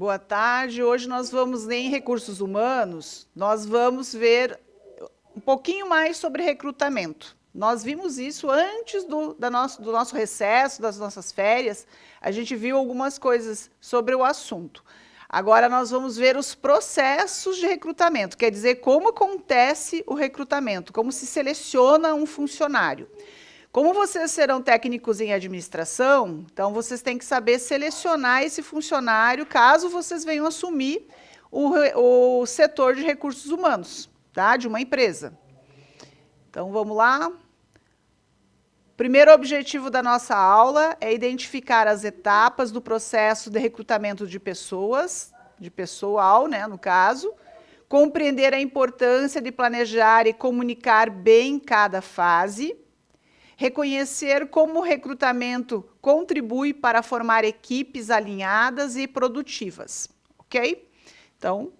boa tarde. Hoje nós vamos em recursos humanos, nós vamos ver um pouquinho mais sobre recrutamento. Nós vimos isso antes do nosso recesso, das nossas férias, a gente viu algumas coisas sobre o assunto. Agora nós vamos ver os processos de recrutamento, quer dizer, como acontece o recrutamento, como se seleciona um funcionário. Como vocês serão técnicos em administração, então vocês têm que saber selecionar esse funcionário caso vocês venham assumir o setor de recursos humanos, tá? De uma empresa. Então, vamos lá. Primeiro objetivo da nossa aula é identificar as etapas do processo de recrutamento de pessoas, de pessoal, né, no caso, compreender a importância de planejar e comunicar bem cada fase, reconhecer como o recrutamento contribui para formar equipes alinhadas e produtivas, ok? Então,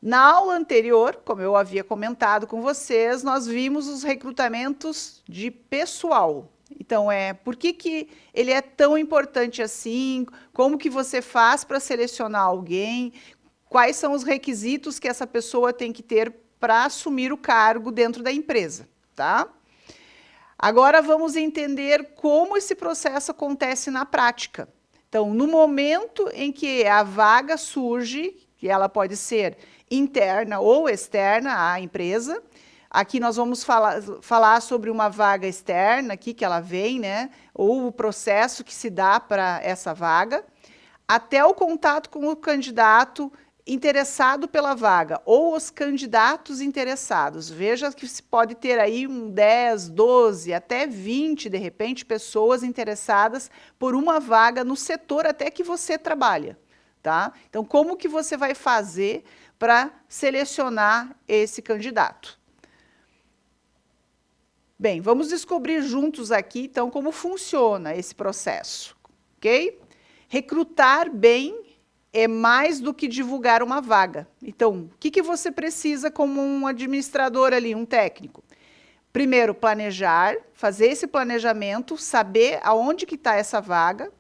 na aula anterior, como eu havia comentado com vocês, nós vimos os recrutamentos de pessoal. Então, por que ele é tão importante assim? Como que você faz para selecionar alguém? Quais são os requisitos que essa pessoa tem que ter para assumir o cargo dentro da empresa, tá? Agora vamos entender como esse processo acontece na prática. Então, no momento em que a vaga surge, que ela pode ser interna ou externa à empresa, aqui nós vamos falar sobre uma vaga externa, aqui que ela vem, né? Ou o processo que se dá para essa vaga, até o contato com o candidato interessado pela vaga, ou os candidatos interessados. Veja que se pode ter aí 10, 12, até 20, de repente, pessoas interessadas por uma vaga no setor até que você trabalha, tá? Então, como que você vai fazer para selecionar esse candidato? Bem, vamos descobrir juntos aqui, então, como funciona esse processo, ok? Recrutar bem é mais do que divulgar uma vaga. Então, o que você precisa como um administrador ali, um técnico? Primeiro, planejar, fazer esse planejamento, saber aonde que está essa vaga,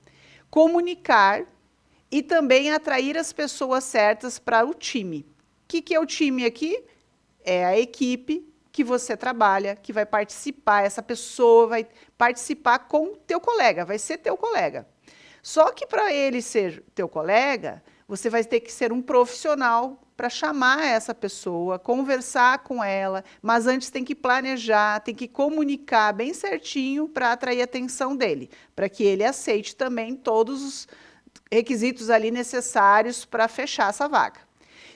comunicar e também atrair as pessoas certas para o time. O que é o time aqui? É a equipe que você trabalha, que vai participar, essa pessoa vai participar com o teu colega, vai ser teu colega. Só que para ele ser teu colega, você vai ter que ser um profissional para chamar essa pessoa, conversar com ela, mas antes tem que planejar, tem que comunicar bem certinho para atrair a atenção dele, para que ele aceite também todos os requisitos ali necessários para fechar essa vaga.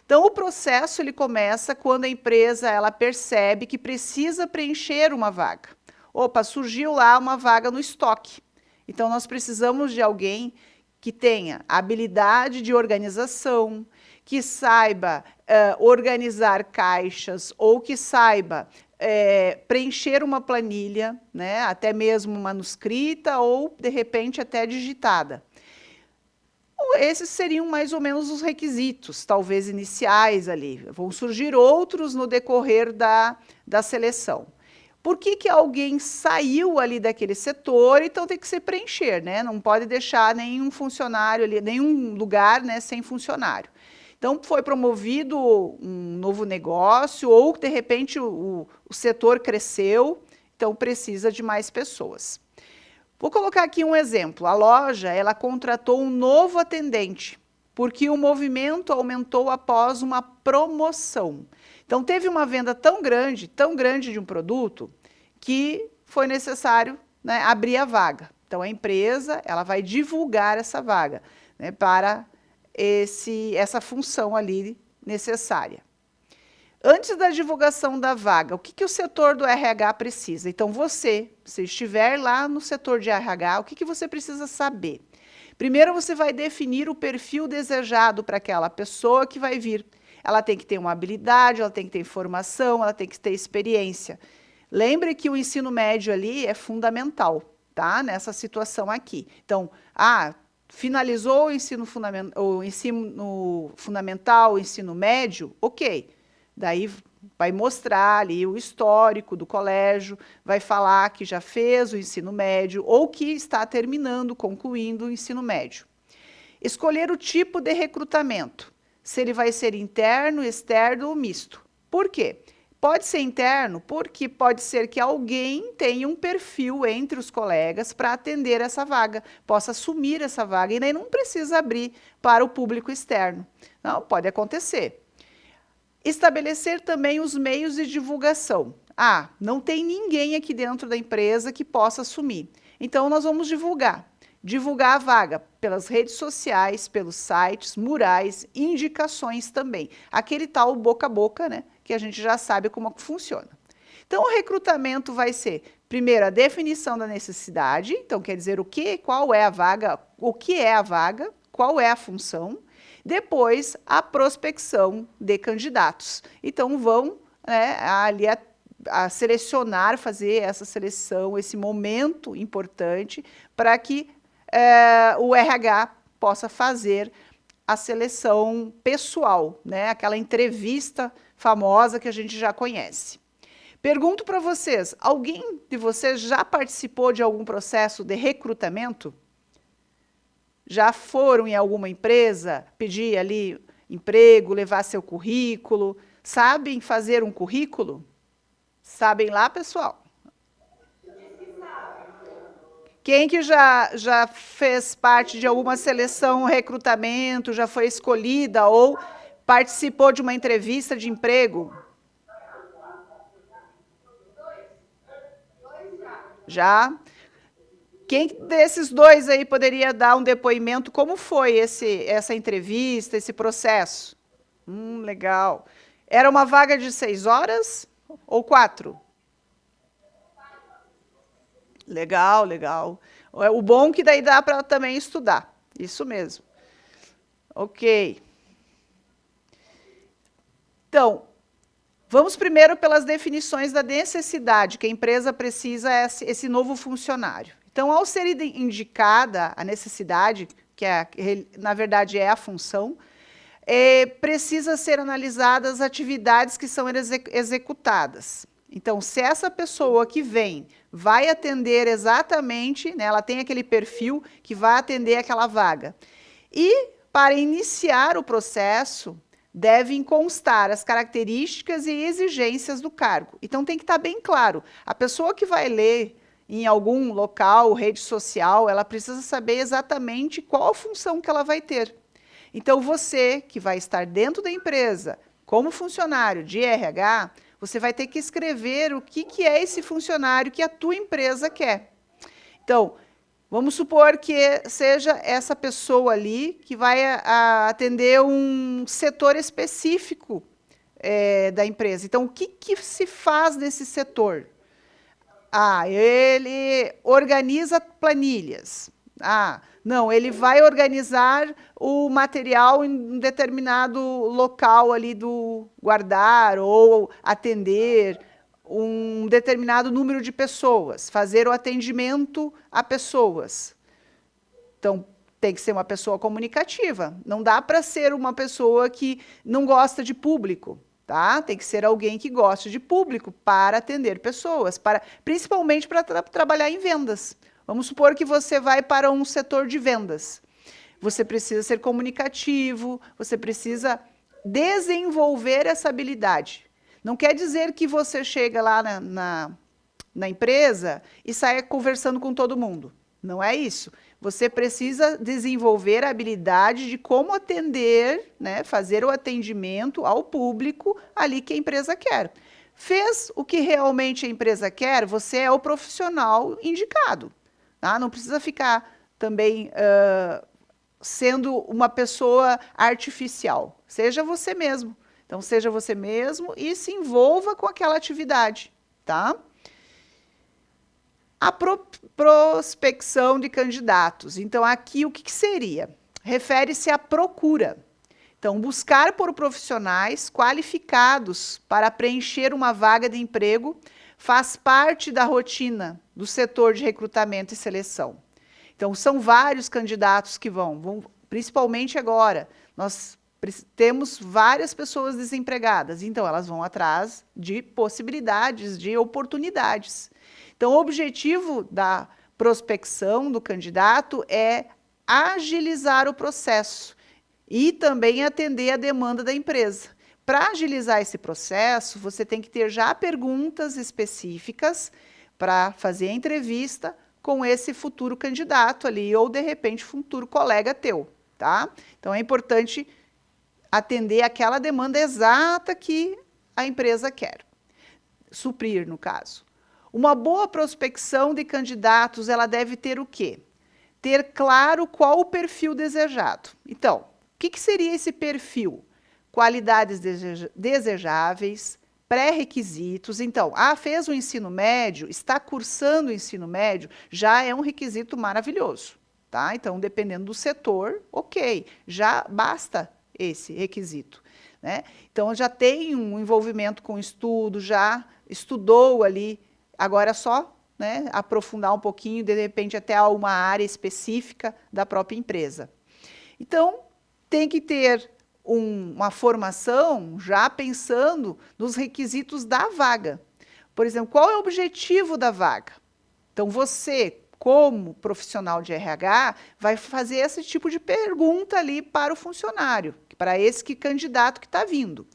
Então, o processo ele começa quando a empresa ela percebe que precisa preencher uma vaga. Opa, surgiu lá uma vaga no estoque. Então, nós precisamos de alguém que tenha habilidade de organização, que saiba organizar caixas ou que saiba preencher uma planilha, né, até mesmo manuscrita ou, de repente, até digitada. Esses seriam mais ou menos os requisitos, talvez iniciais ali. Vão surgir outros no decorrer da seleção. Por que alguém saiu ali daquele setor, então tem que se preencher, né? Não pode deixar nenhum funcionário ali, nenhum lugar, né, sem funcionário. Então, foi promovido um novo negócio, ou, de repente, o setor cresceu, então precisa de mais pessoas. Vou colocar aqui um exemplo. A loja, ela contratou um novo atendente, porque o movimento aumentou após uma promoção. Então, teve uma venda tão grande de um produto, que foi necessário, né, abrir a vaga. Então, a empresa ela vai divulgar essa vaga, né, para essa função ali necessária. Antes da divulgação da vaga, o que o setor do RH precisa? Então, se estiver lá no setor de RH, o que você precisa saber? Primeiro, você vai definir o perfil desejado para aquela pessoa que vai vir. Ela tem que ter uma habilidade, ela tem que ter informação, ela tem que ter experiência. Lembre que o ensino médio ali é fundamental, tá? Nessa situação aqui. Então, finalizou o ensino fundamental, o ensino médio, ok. Daí vai mostrar ali o histórico do colégio, vai falar que já fez o ensino médio ou que está terminando, concluindo o ensino médio. Escolher o tipo de recrutamento, se ele vai ser interno, externo ou misto. Por quê? Pode ser interno porque pode ser que alguém tenha um perfil entre os colegas para atender essa vaga, possa assumir essa vaga e nem não precisa abrir para o público externo. Não, pode acontecer. Estabelecer também os meios de divulgação. Ah, não tem ninguém aqui dentro da empresa que possa assumir. Então, nós vamos divulgar. Divulgar a vaga pelas redes sociais, pelos sites, murais, indicações também. Aquele tal boca a boca, né, que a gente já sabe como funciona. Então, o recrutamento vai ser, primeiro, a definição da necessidade. Então, quer dizer o que, qual é a vaga, o que é a vaga, qual é a função. Depois, a prospecção de candidatos. Então, vão, né, ali a selecionar, fazer essa seleção, esse momento importante para que o RH possa fazer a seleção pessoal, né? Aquela entrevista famosa que a gente já conhece. Pergunto para vocês, alguém de vocês já participou de algum processo de recrutamento? Já foram em alguma empresa pedir ali emprego, levar seu currículo? Sabem fazer um currículo? Sabem lá, pessoal? Quem que já fez parte de alguma seleção, recrutamento, já foi escolhida ou participou de uma entrevista de emprego? Já? Quem desses dois aí poderia dar um depoimento? Como foi essa entrevista, esse processo? Legal. Era uma vaga de 6 horas ou 4? Legal, legal. O bom que daí dá para também estudar. Isso mesmo. Ok. Então, vamos primeiro pelas definições da necessidade que a empresa precisa esse novo funcionário. Então, ao ser indicada a necessidade, que na verdade é a função, precisa ser analisadas as atividades que são executadas. Então, se essa pessoa que vem vai atender exatamente, né, ela tem aquele perfil que vai atender aquela vaga. E, para iniciar o processo, devem constar as características e exigências do cargo. Então, tem que estar bem claro. A pessoa que vai ler em algum local, rede social, ela precisa saber exatamente qual a função que ela vai ter. Então, você que vai estar dentro da empresa, como funcionário de RH, você vai ter que escrever o que é esse funcionário que a tua empresa quer. Então, vamos supor que seja essa pessoa ali que vai atender um setor específico da empresa. Então, o que se faz nesse setor? Ele organiza planilhas. Não, ele vai organizar o material em um determinado local ali do guardar ou atender um determinado número de pessoas, fazer o atendimento a pessoas. Então, tem que ser uma pessoa comunicativa. Não dá para ser uma pessoa que não gosta de público. Tá? Tem que ser alguém que goste de público para atender pessoas, principalmente para trabalhar em vendas. Vamos supor que você vai para um setor de vendas. Você precisa ser comunicativo, você precisa desenvolver essa habilidade. Não quer dizer que você chega lá na empresa e saia conversando com todo mundo. Não é isso. Você precisa desenvolver a habilidade de como atender, né, fazer o atendimento ao público ali que a empresa quer. Fez o que realmente a empresa quer, você é o profissional indicado. Tá? Não precisa ficar também sendo uma pessoa artificial. Seja você mesmo. Então, seja você mesmo e se envolva com aquela atividade. Tá? A prospecção de candidatos. Então, aqui o que seria? Refere-se à procura. Então, buscar por profissionais qualificados para preencher uma vaga de emprego faz parte da rotina do setor de recrutamento e seleção. Então, são vários candidatos que vão principalmente agora. Nós temos várias pessoas desempregadas, então elas vão atrás de possibilidades, de oportunidades. Então, o objetivo da prospecção do candidato é agilizar o processo e também atender a demanda da empresa. Para agilizar esse processo, você tem que ter já perguntas específicas para fazer a entrevista com esse futuro candidato ali, ou de repente futuro colega teu, tá? Então é importante atender aquela demanda exata que a empresa quer, suprir no caso. Uma boa prospecção de candidatos, ela deve ter o quê? Ter claro qual o perfil desejado. Então, o que seria esse perfil? Qualidades desejáveis, pré-requisitos. Então, fez o ensino médio, está cursando o ensino médio, já é um requisito maravilhoso, tá? Então, dependendo do setor, ok, já basta esse requisito, né? Então, já tem um envolvimento com estudo, já estudou ali, agora é só, né, aprofundar um pouquinho, de repente até uma área específica da própria empresa. Então, tem que ter uma formação já pensando nos requisitos da vaga. Por exemplo, qual é o objetivo da vaga? Então, você, como profissional de RH, vai fazer esse tipo de pergunta ali para o funcionário, para esse candidato que está vindo.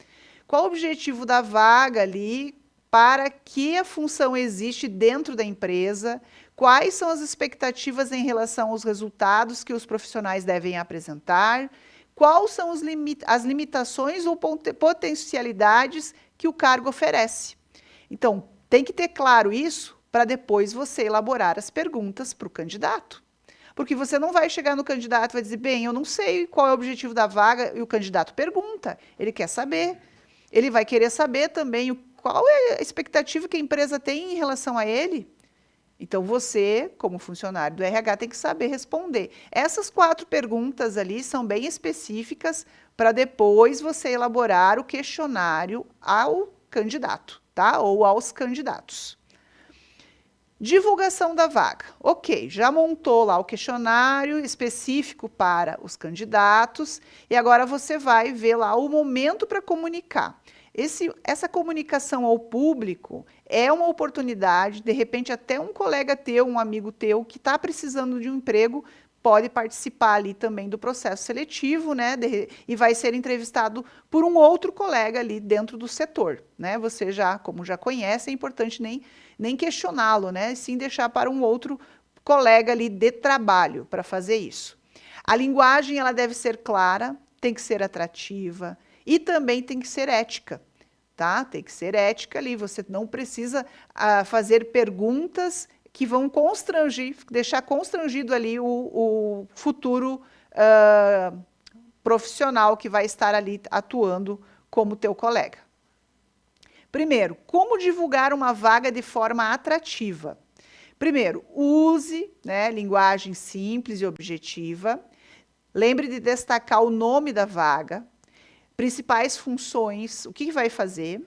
Qual o objetivo da vaga ali? Para que a função existe dentro da empresa? Quais são as expectativas em relação aos resultados que os profissionais devem apresentar? Quais são as limitações ou potencialidades que o cargo oferece? Então, tem que ter claro isso para depois você elaborar as perguntas para o candidato. Porque você não vai chegar no candidato e vai dizer, bem, eu não sei qual é o objetivo da vaga, e o candidato pergunta, ele quer saber. Ele vai querer saber também qual é a expectativa que a empresa tem em relação a ele. Então, você, como funcionário do RH, tem que saber responder. Essas 4 perguntas ali são bem específicas para depois você elaborar o questionário ao candidato, tá? Ou aos candidatos. Divulgação da vaga. Ok, já montou lá o questionário específico para os candidatos e agora você vai ver lá o momento para comunicar. Essa comunicação ao público é uma oportunidade, de repente até um colega teu, um amigo teu que está precisando de um emprego, pode participar ali também do processo seletivo, né? E vai ser entrevistado por um outro colega ali dentro do setor, né? Você como já conhece, é importante nem questioná-lo, né? Sim deixar para um outro colega ali de trabalho para fazer isso. A linguagem, ela deve ser clara, tem que ser atrativa e também tem que ser ética. Tá? Tem que ser ética ali, você não precisa fazer perguntas que vão deixar constrangido ali o futuro profissional que vai estar ali atuando como teu colega. Primeiro, como divulgar uma vaga de forma atrativa? Primeiro, use, né, linguagem simples e objetiva. Lembre de destacar o nome da vaga, principais funções, o que vai fazer,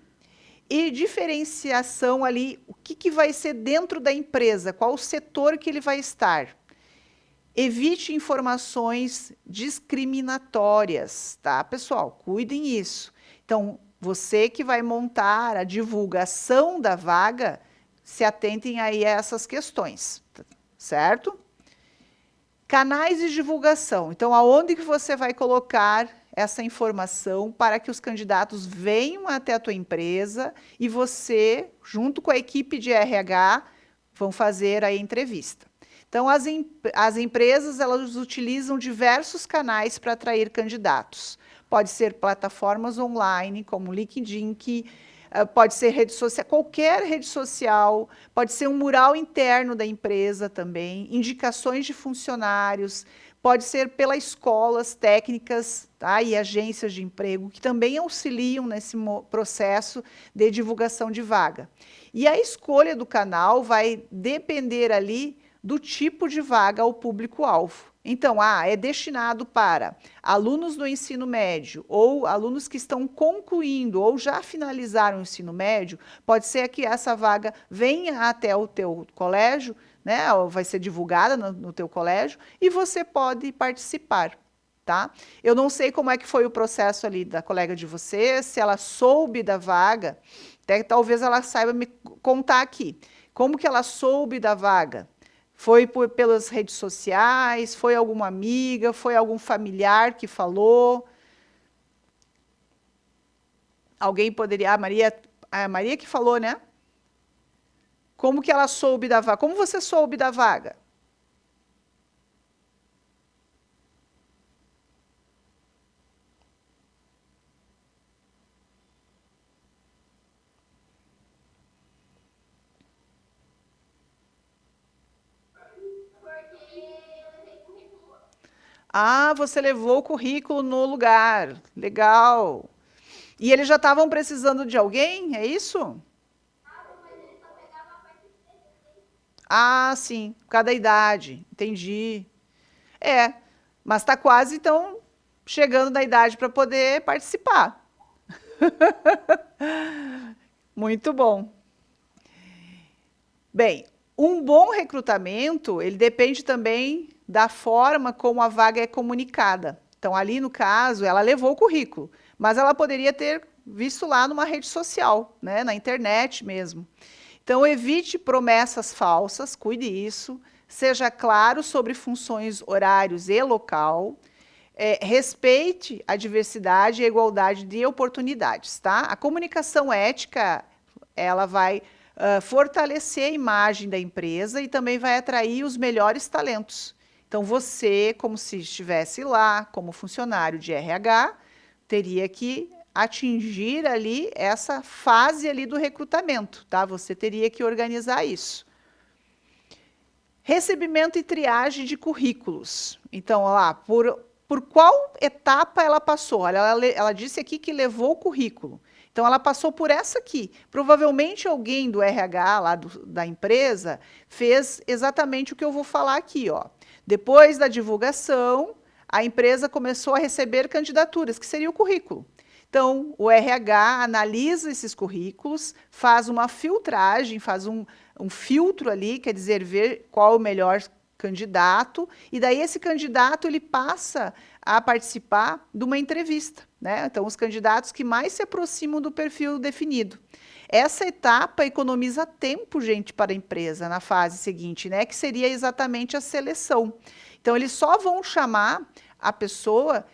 e diferenciação ali, o que vai ser dentro da empresa, qual o setor que ele vai estar. Evite informações discriminatórias, tá, pessoal? Cuidem isso. Então, você que vai montar a divulgação da vaga, se atentem aí a essas questões, certo? Canais de divulgação. Então, aonde que você vai colocar essa informação para que os candidatos venham até a tua empresa e você, junto com a equipe de RH, vão fazer a entrevista. Então, as empresas, elas utilizam diversos canais para atrair candidatos. Pode ser plataformas online, como LinkedIn, pode ser rede social, qualquer rede social, pode ser um mural interno da empresa também, indicações de funcionários, pode ser pelas escolas técnicas, tá? E agências de emprego, que também auxiliam nesse processo de divulgação de vaga. E a escolha do canal vai depender ali do tipo de vaga ao público-alvo. Então, é destinado para alunos do ensino médio ou alunos que estão concluindo ou já finalizaram o ensino médio, pode ser que essa vaga venha até o teu colégio, né? Vai ser divulgada no teu colégio e você pode participar, tá? Eu não sei como é que foi o processo ali da colega de você, se ela soube da vaga, até talvez ela saiba me contar aqui. Como que ela soube da vaga? Foi pelas redes sociais? Foi alguma amiga? Foi algum familiar que falou? Alguém poderia... a Maria que falou, né? Como que ela soube da vaga? Como você soube da vaga? Ah, você levou o currículo no lugar. Legal. E eles já estavam precisando de alguém? É isso? Ah, sim. Por causa da idade. Entendi. É. Mas está quase, então, chegando na idade para poder participar. Muito bom. Bem, um bom recrutamento, ele depende também da forma como a vaga é comunicada. Então, ali no caso, ela levou o currículo, mas ela poderia ter visto lá numa rede social, né, na internet mesmo. Então, evite promessas falsas, cuide disso, seja claro sobre funções, horários e local, respeite a diversidade e a igualdade de oportunidades, tá? A comunicação ética, ela vai fortalecer a imagem da empresa e também vai atrair os melhores talentos. Então, você, como se estivesse lá, como funcionário de RH, teria que atingir ali essa fase ali do recrutamento, tá? Você teria que organizar isso. Recebimento e triagem de currículos. Então, olha lá, por qual etapa ela passou? Olha, ela disse aqui que levou o currículo. Então, ela passou por essa aqui. Provavelmente alguém do RH lá da empresa fez exatamente o que eu vou falar aqui, ó. Depois da divulgação, a empresa começou a receber candidaturas, que seria o currículo. Então, o RH analisa esses currículos, faz uma filtragem, faz um filtro ali, quer dizer, ver qual é o melhor candidato, e daí esse candidato ele passa a participar de uma entrevista, né? Então, os candidatos que mais se aproximam do perfil definido. Essa etapa economiza tempo, gente, para a empresa na fase seguinte, né? Que seria exatamente a seleção. Então, eles só vão chamar a pessoa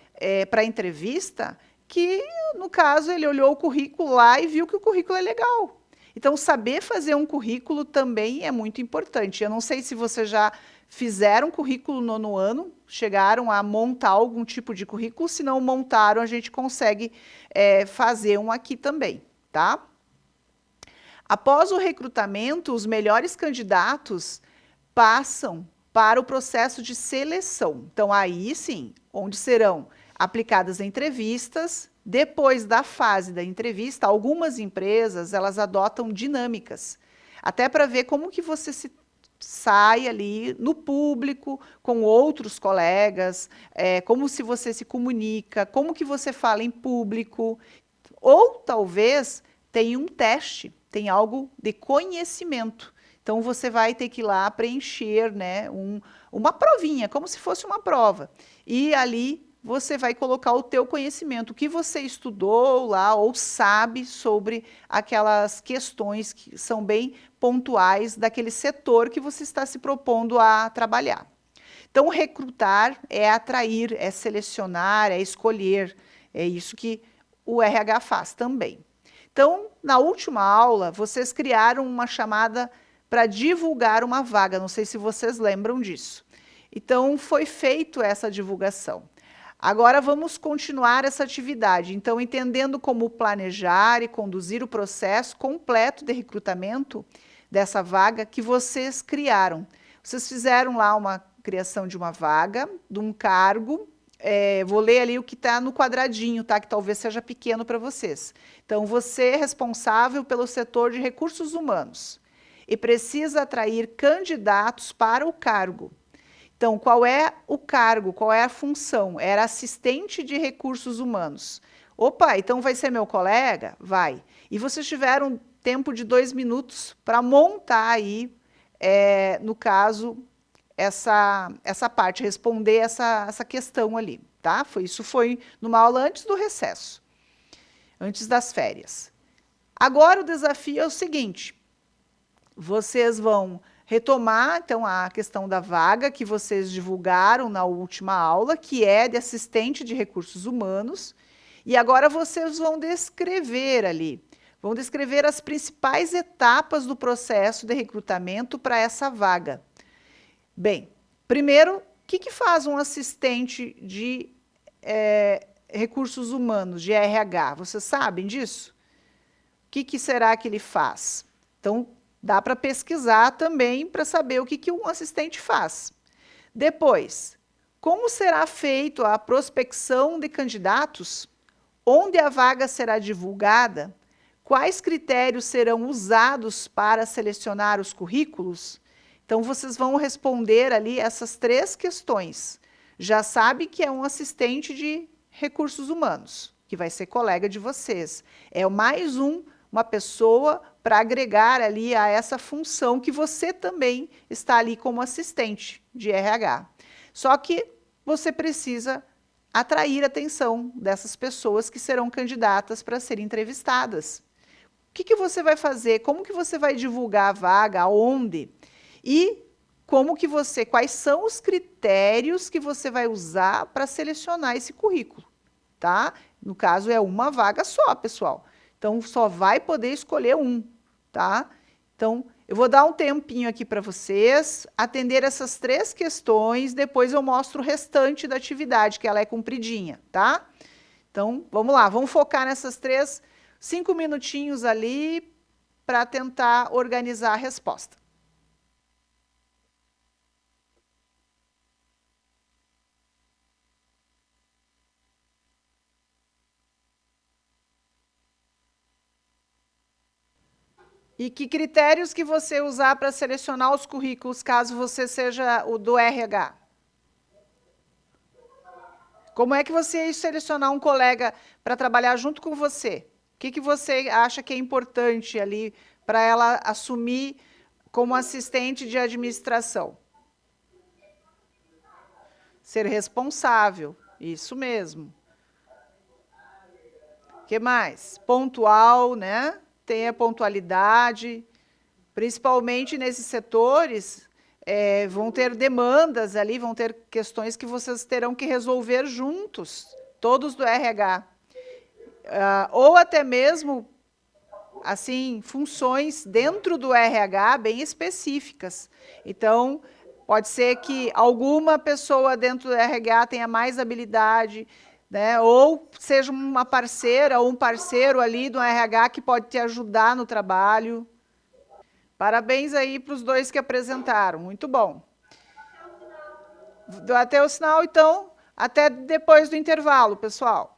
para a entrevista que, no caso, ele olhou o currículo lá e viu que o currículo é legal. Então, saber fazer um currículo também é muito importante. Eu não sei se você já fizeram currículo no ano, chegaram a montar algum tipo de currículo, se não montaram, a gente consegue fazer um aqui também, tá? Após o recrutamento, os melhores candidatos passam para o processo de seleção. Então, aí sim, onde serão aplicadas entrevistas. Depois da fase da entrevista, algumas empresas, elas adotam dinâmicas, até para ver como que você se sai ali no público, com outros colegas, como se você se comunica, como que você fala em público, ou talvez tenha um teste, tem algo de conhecimento. Então, você vai ter que ir lá preencher, né, uma provinha, como se fosse uma prova. E ali você vai colocar o teu conhecimento, o que você estudou lá ou sabe sobre aquelas questões que são bem pontuais daquele setor que você está se propondo a trabalhar. Então, recrutar é atrair, é selecionar, é escolher. É isso que o RH faz também. Então, na última aula, vocês criaram uma chamada para divulgar uma vaga. Não sei se vocês lembram disso. Então, foi feita essa divulgação. Agora vamos continuar essa atividade. Então, entendendo como planejar e conduzir o processo completo de recrutamento dessa vaga que vocês criaram. Vocês fizeram lá uma criação de uma vaga, de um cargo. Vou ler ali o que está no quadradinho, tá? Que talvez seja pequeno para vocês. Então, você é responsável pelo setor de recursos humanos e precisa atrair candidatos para o cargo. Então, qual é o cargo, qual é a função? Era assistente de recursos humanos. Opa, então vai ser meu colega? Vai. E vocês tiveram tempo de 2 minutos para montar aí, no caso, essa parte, responder essa questão ali, tá? Isso foi numa aula antes do recesso, antes das férias. Agora o desafio é o seguinte, vocês vão retomar, então, a questão da vaga que vocês divulgaram na última aula, que é de assistente de recursos humanos, e agora vocês vão descrever ali, vão descrever as principais etapas do processo de recrutamento para essa vaga. Bem, primeiro, o que faz um assistente de recursos humanos, de RH? Vocês sabem disso? O que será que ele faz? Então, dá para pesquisar também para saber o que um assistente faz. Depois, como será feito a prospecção de candidatos? Onde a vaga será divulgada? Quais critérios serão usados para selecionar os currículos? Então, vocês vão responder ali essas 3 questões. Já sabe que é um assistente de recursos humanos, que vai ser colega de vocês. É mais uma pessoa para agregar ali a essa função que você também está ali como assistente de RH. Só que você precisa atrair a atenção dessas pessoas que serão candidatas para serem entrevistadas. O que você vai fazer? Como que você vai divulgar a vaga? Aonde? E quais são os critérios que você vai usar para selecionar esse currículo, tá? No caso, é uma vaga só, pessoal. Então, só vai poder escolher um, tá? Então, eu vou dar um tempinho aqui para vocês, atender essas 3 questões, depois eu mostro o restante da atividade, que ela é compridinha, tá? Então, vamos lá, vamos focar nessas 5 minutinhos ali para tentar organizar a resposta. E que critérios que você usar para selecionar os currículos, caso você seja o do RH? Como é que você ia selecionar um colega para trabalhar junto com você? O que você acha que é importante ali para ela assumir como assistente de administração? Ser responsável, isso mesmo. O que mais? Pontual, né? Tenha pontualidade, principalmente nesses setores, vão ter demandas ali, vão ter questões que vocês terão que resolver juntos, todos do RH. Ou até mesmo, assim, funções dentro do RH bem específicas. Então, pode ser que alguma pessoa dentro do RH tenha mais habilidade, né? Ou seja uma parceira ou um parceiro ali do RH que pode te ajudar no trabalho. Parabéns aí para os 2 que apresentaram, muito bom. Até o sinal, então, até depois do intervalo, pessoal.